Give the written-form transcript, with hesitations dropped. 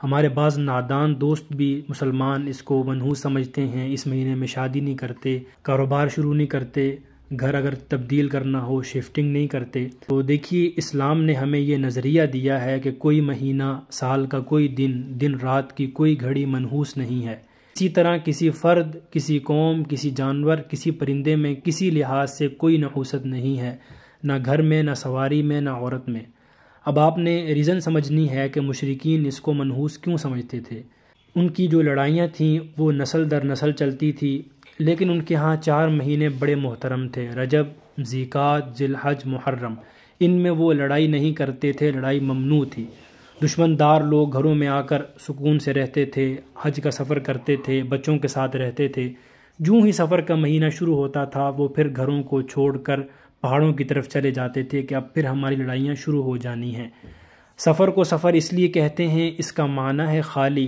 ہمارے بعض نادان دوست بھی مسلمان اس کو منحوس سمجھتے ہیں، اس مہینے میں شادی نہیں کرتے، کاروبار شروع نہیں کرتے، گھر اگر تبدیل کرنا ہو شفٹنگ نہیں کرتے۔ تو دیکھیے اسلام نے ہمیں یہ نظریہ دیا ہے کہ کوئی مہینہ، سال کا کوئی دن رات کی کوئی گھڑی منحوس نہیں ہے۔ اسی طرح کسی فرد، کسی قوم، کسی جانور، کسی پرندے میں کسی لحاظ سے کوئی نحوست نہیں ہے، نہ گھر میں، نہ سواری میں، نہ عورت میں۔ اب آپ نے ریزن سمجھنی ہے کہ مشرکین اس کو منحوس کیوں سمجھتے تھے۔ ان کی جو لڑائیاں تھیں وہ نسل در نسل چلتی تھی، لیکن ان کے ہاں 4 مہینے بڑے محترم تھے، رجب، ذیقعد، ذی الحج، محرم۔ ان میں وہ لڑائی نہیں کرتے تھے، لڑائی ممنوع تھی۔ دشمن دار لوگ گھروں میں آ کر سکون سے رہتے تھے، حج کا سفر کرتے تھے، بچوں کے ساتھ رہتے تھے۔ جوں ہی سفر کا مہینہ شروع ہوتا تھا وہ پھر گھروں کو چھوڑ کر پہاڑوں کی طرف چلے جاتے تھے کہ اب پھر ہماری لڑائیاں شروع ہو جانی ہیں۔ سفر کو سفر اس لیے کہتے ہیں، اس کا معنی ہے خالی۔